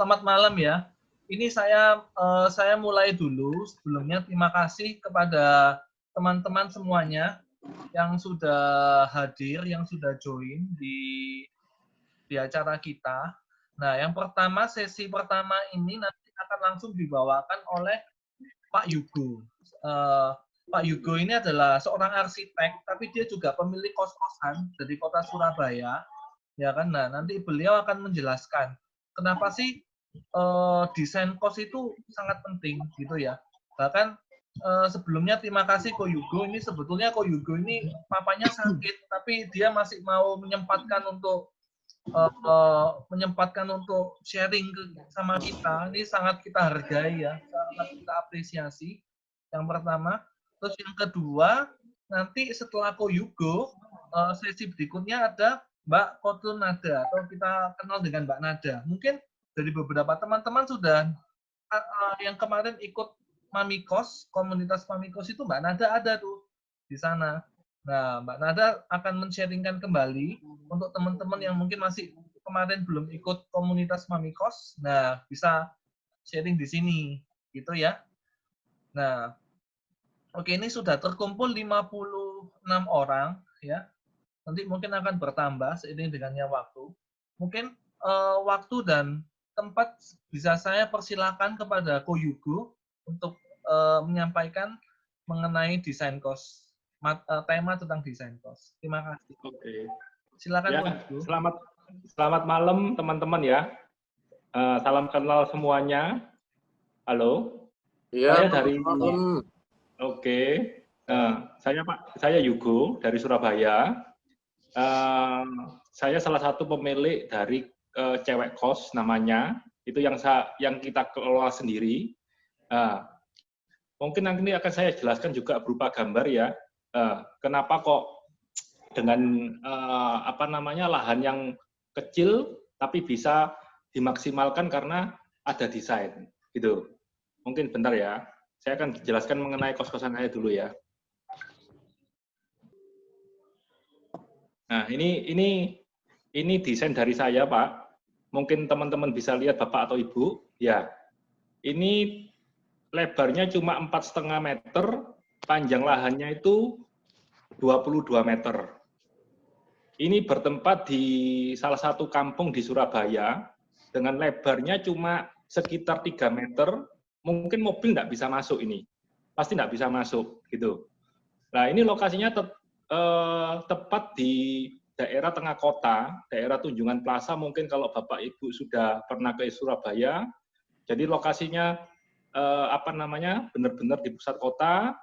selamat malam ya. Ini saya mulai dulu. Sebelumnya terima kasih kepada teman-teman semuanya yang sudah hadir, yang sudah join di acara kita. Nah, yang pertama, sesi pertama ini nanti akan langsung dibawakan oleh Pak Yugo. Pak Yugo ini adalah seorang arsitek, tapi dia juga pemilik kos-kosan dari kota Surabaya. Ya kan? Nah, nanti beliau akan menjelaskan kenapa sih desain kos itu sangat penting gitu ya. Bahkan sebelumnya terima kasih Ko Yugo. Ini sebetulnya Ko Yugo ini papanya sakit, tapi dia masih mau menyempatkan untuk sharing sama kita. Ini sangat kita hargai ya, sangat kita apresiasi. Yang pertama, terus yang kedua, nanti setelah Ko Yugo, sesi berikutnya ada Mbak Kotul Nada, atau kita kenal dengan Mbak Nada. Mungkin dari beberapa teman-teman sudah yang kemarin ikut Mamikos, komunitas Mamikos itu Mbak Nada ada tuh di sana. Nah, Mbak Nada akan men-sharingkan kembali untuk teman-teman yang mungkin masih kemarin belum ikut komunitas Mamikos. Nah, bisa sharing di sini, gitu ya. Nah, oke, ini sudah terkumpul 56 orang, ya. Nanti mungkin akan bertambah seiring dengannya waktu. Mungkin waktu dan tempat bisa saya persilakan kepada Ko Yugo untuk menyampaikan mengenai desain kos, tema tentang desain kos. Terima kasih. Oke. Silakan Ya, Ko Yugo. Selamat malam teman-teman ya. Salam kenal semuanya. Halo. Iya, Saya dari malam. Oke. Saya Yugo dari Surabaya. Saya salah satu pemilik dari Cewek Kos namanya. Itu yang kita kelola sendiri. Mungkin nanti akan saya jelaskan juga berupa gambar ya. Kenapa kok dengan lahan yang kecil tapi bisa dimaksimalkan karena ada desain gitu. Mungkin bentar ya. Saya akan jelaskan mengenai kos-kosan saya dulu ya. Nah, ini desain dari saya, Pak. Mungkin teman-teman bisa lihat Bapak atau Ibu. Ya. Ini lebarnya cuma 4,5 meter, panjang lahannya itu 22 meter. Ini bertempat di salah satu kampung di Surabaya, dengan lebarnya cuma sekitar 3 meter, mungkin mobil nggak bisa masuk ini. Pasti nggak bisa masuk, gitu. Nah, ini lokasinya tepat di daerah tengah kota, daerah Tunjungan Plaza, mungkin kalau Bapak Ibu sudah pernah ke Surabaya, jadi lokasinya benar-benar di pusat kota.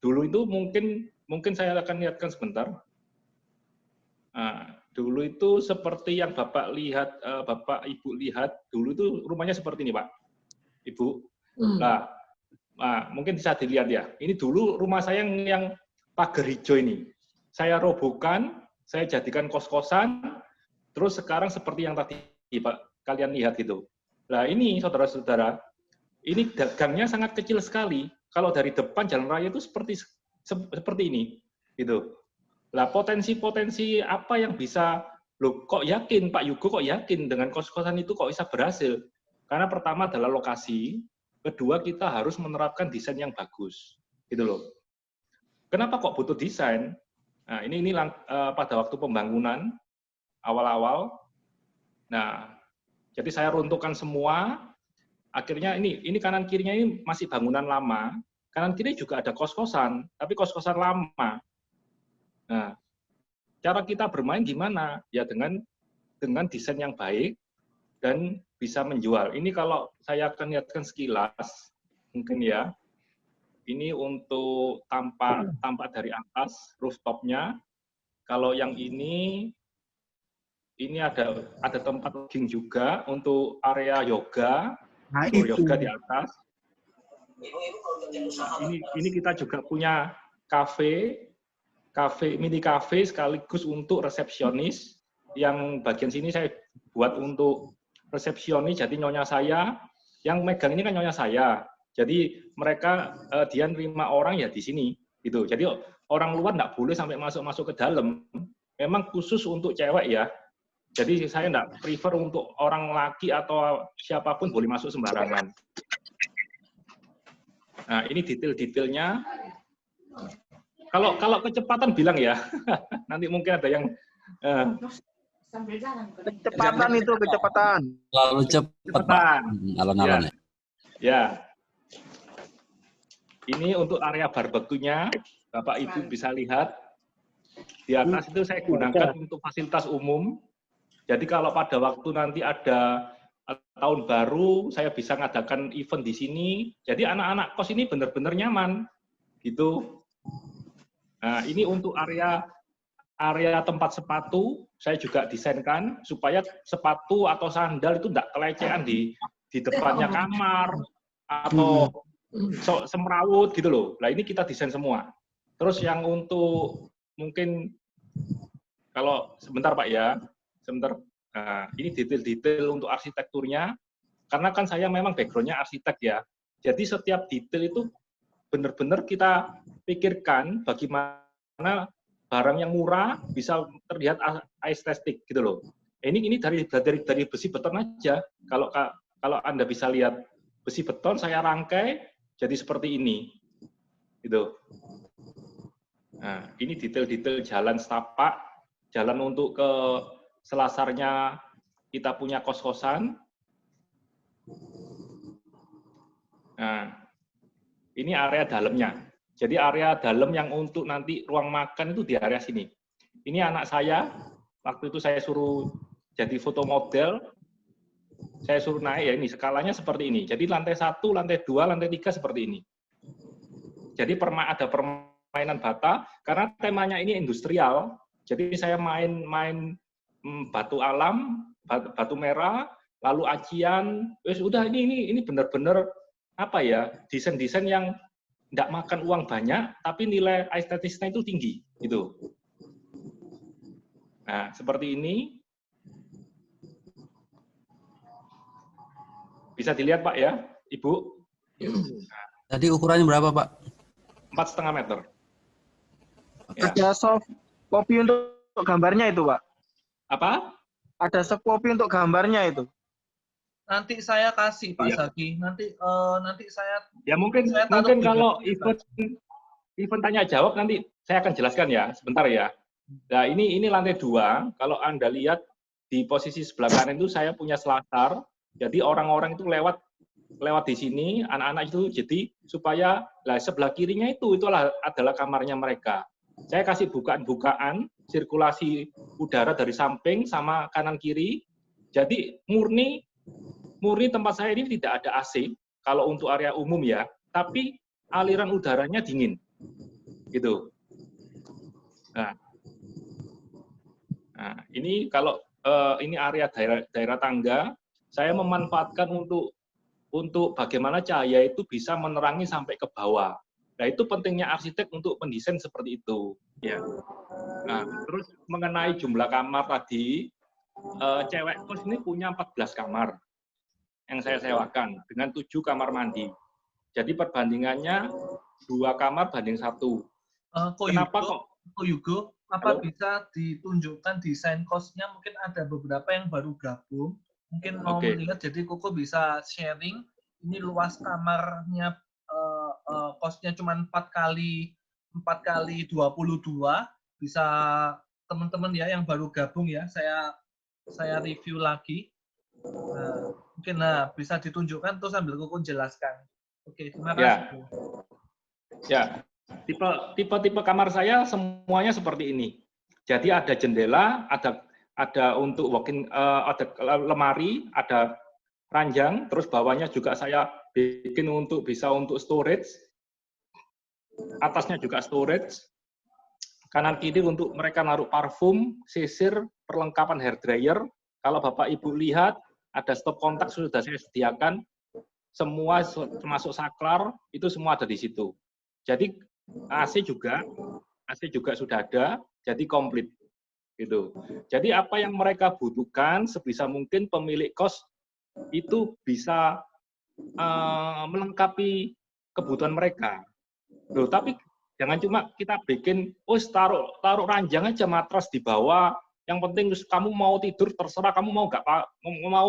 Dulu itu mungkin saya akan lihatkan sebentar. Nah, dulu itu seperti yang Bapak Ibu lihat, dulu itu rumahnya seperti ini, Pak, Ibu. Nah, mungkin bisa dilihat ya. Ini dulu rumah saya yang pagar hijau ini. Saya robohkan, saya jadikan kos-kosan, terus sekarang seperti yang tadi Pak kalian lihat gitu. Nah, ini saudara-saudara, ini gangnya sangat kecil sekali. Kalau dari depan jalan raya itu seperti ini, gitu. Nah, potensi-potensi apa yang bisa, kok yakin Pak Yugo kok yakin dengan kos-kosan itu kok bisa berhasil? Karena pertama adalah lokasi, kedua kita harus menerapkan desain yang bagus, gitu loh. Kenapa kok butuh desain? Nah, ini pada waktu pembangunan awal-awal. Nah, jadi saya runtuhkan semua. Akhirnya ini kanan kirinya ini masih bangunan lama. Kanan kiri juga ada kos-kosan, tapi kos-kosan lama. Nah, cara kita bermain gimana? Ya dengan desain yang baik dan bisa menjual. Ini kalau saya akan lihatkan sekilas, mungkin ya. Ini untuk tampak dari atas rooftopnya. Kalau yang ini ada tempat jogging juga untuk area yoga, yoga di atas. Ini kita juga punya mini cafe sekaligus untuk resepsionis. Yang bagian sini saya buat untuk resepsionis. Jadi nyonya saya yang megang ini kan nyonya saya. Jadi mereka dia nerima orang ya di sini gitu. Jadi orang luar nggak boleh sampai masuk ke dalam. Memang khusus untuk cewek ya. Jadi saya enggak prefer untuk orang laki atau siapapun boleh masuk sembarangan. Nah, ini detail-detailnya. Kalau kecepatan bilang ya, nanti mungkin ada yang Kecepatan itu, kecepatan. Lalu cepat, Pak. Alon-alon ya. Ya. Ini untuk area barbeque-nya, Bapak Ibu bisa lihat. Di atas itu saya gunakan untuk fasilitas umum. Jadi kalau pada waktu nanti ada tahun baru, saya bisa ngadakan event di sini. Jadi anak-anak kos ini benar-benar nyaman, gitu. Nah, ini untuk area tempat sepatu, saya juga desainkan supaya sepatu atau sandal itu tidak kelecehan di depannya kamar atau semrawut gitu loh. Nah, ini kita desain semua. Terus yang untuk mungkin kalau sebentar Pak ya, sebentar. Nah, ini detail-detail untuk arsitekturnya. Karena kan saya memang background-nya arsitek ya. Jadi setiap detail itu benar-benar kita pikirkan bagaimana barang yang murah bisa terlihat estetik gitu loh. Ini dari besi beton aja. Kalau Anda bisa lihat besi beton saya rangkai jadi seperti ini. Gitu. Nah, ini detail-detail jalan setapak, jalan untuk ke selasarnya kita punya kos-kosan. Nah, ini area dalamnya. Jadi area dalam yang untuk nanti ruang makan itu di area sini. Ini anak saya, waktu itu saya suruh jadi foto model, saya suruh naik ya ini, skalanya seperti ini. Jadi lantai 1, lantai 2, lantai 3 seperti ini. Jadi ada permainan bata, karena temanya ini industrial, jadi saya main batu alam, batu merah, lalu acian, wes udah ini benar-benar apa ya, desain-desain yang tidak makan uang banyak, tapi nilai estetisnya itu tinggi, gitu. Nah, seperti ini. Bisa dilihat Pak ya, Ibu. Tadi ukurannya berapa Pak? 4,5 meter. Ya. Ada soft copy untuk gambarnya itu, Pak? Apa? Ada soft copy untuk gambarnya itu. Nanti saya kasih Pak Iya. Zaki. Nanti saya Ya mungkin kalau event tanya jawab nanti saya akan jelaskan ya, sebentar ya. Nah, ini lantai 2. Kalau Anda lihat di posisi sebelah kanan itu saya punya selasar. Jadi orang-orang itu lewat di sini, anak-anak itu jadi supaya sebelah kirinya itu adalah kamarnya mereka. Saya kasih bukaan-bukaan sirkulasi udara dari samping sama kanan kiri. Jadi murni tempat saya ini tidak ada AC kalau untuk area umum ya, tapi aliran udaranya dingin. Gitu. Nah, ini kalau ini area daerah tangga, saya memanfaatkan untuk bagaimana cahaya itu bisa menerangi sampai ke bawah. Nah, itu pentingnya arsitek untuk mendesain seperti itu. Ya. Nah, terus mengenai jumlah kamar tadi, cewek kos ini punya 14 kamar yang saya sewakan dengan 7 kamar mandi. Jadi perbandingannya 2 kamar banding 1. Kenapa kok? Yugo, apa bisa ditunjukkan desain kosnya? Mungkin ada beberapa yang baru gabung. Mungkin mau melihat, jadi Koko bisa sharing. Ini luas kamarnya, kosnya cuma 4 kali 22. Bisa teman-teman ya yang baru gabung ya, saya review lagi. Mungkin bisa ditunjukkan tuh sambil Koko jelaskan. Oke, terima kasih. Ya, tipe kamar saya semuanya seperti ini. Jadi ada jendela, ada untuk walk-in, ada lemari, ada ranjang, terus bawahnya juga saya bikin bisa untuk storage, atasnya juga storage, kanan kiri untuk mereka naruh parfum, sisir, perlengkapan hair dryer. Kalau Bapak Ibu lihat, ada stop kontak sudah saya sediakan, semua termasuk saklar, itu semua ada di situ. Jadi AC juga sudah ada, jadi komplit. Gitu. Jadi apa yang mereka butuhkan sebisa mungkin pemilik kos itu bisa melengkapi kebutuhan mereka. Loh, tapi jangan cuma kita bikin taruh ranjang aja matras di bawah, Yang penting kamu mau tidur terserah, kamu mau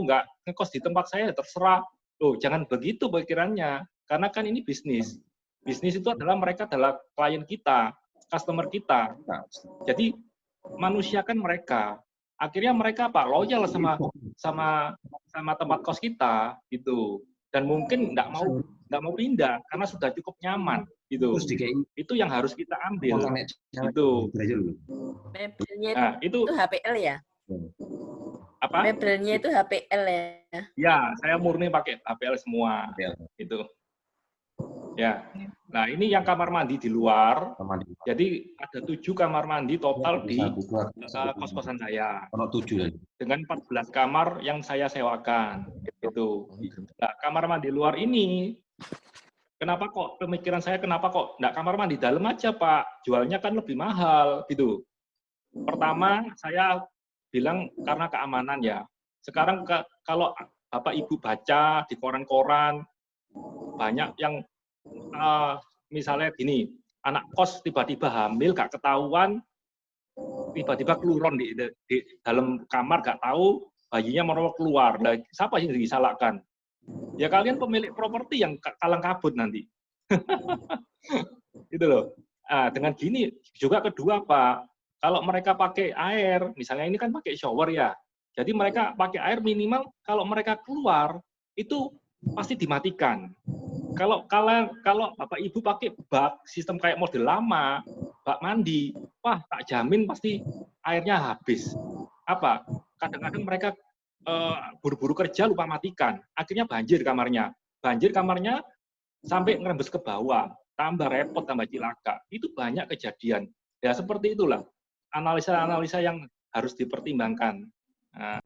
nggak ngekos di tempat saya terserah. Loh, jangan begitu pikirannya. Karena kan ini bisnis. Bisnis itu adalah mereka adalah klien kita, customer kita. Jadi manusiakan mereka. Akhirnya mereka apa? Loyal sama tempat kos kita gitu. Dan mungkin nggak mau pindah karena sudah cukup nyaman gitu. Itu yang harus kita ambil. Itu. Mebelnya Nah, itu HPL ya? apa? Mebelnya itu HPL ya? Ya, saya murni pakai HPL semua. Itu. Ya. Nah, ini yang kamar mandi di luar. Jadi ada 7 kamar mandi total di kos-kosan saya. Dengan 14 kamar yang saya sewakan. Itu. Nah, kamar mandi luar ini, kenapa kok pemikiran saya kenapa kok nggak kamar mandi dalam aja, Pak? Jualnya kan lebih mahal gitu. Pertama, saya bilang karena keamanan ya. Sekarang kalau Bapak Ibu baca di koran-koran, banyak yang misalnya gini, anak kos tiba-tiba hamil, gak ketahuan, tiba-tiba keluaran di dalam kamar, gak tahu, bayinya mau keluar. Nah, siapa yang disalahkan? Ya kalian pemilik properti yang kalang kabut nanti. Gitu loh. Nah, dengan gini juga kedua, Pak, kalau mereka pakai air, misalnya ini kan pakai shower ya, jadi mereka pakai air minimal kalau mereka keluar itu pasti dimatikan. Kalau Bapak Ibu pakai bak sistem kayak model lama, bak mandi, wah tak jamin pasti airnya habis. Apa? Kadang-kadang mereka buru-buru kerja lupa matikan, akhirnya banjir kamarnya. Banjir kamarnya sampai ngerembes ke bawah, tambah repot, tambah cilaka. Itu banyak kejadian. Ya seperti itulah analisa-analisa yang harus dipertimbangkan. Nah,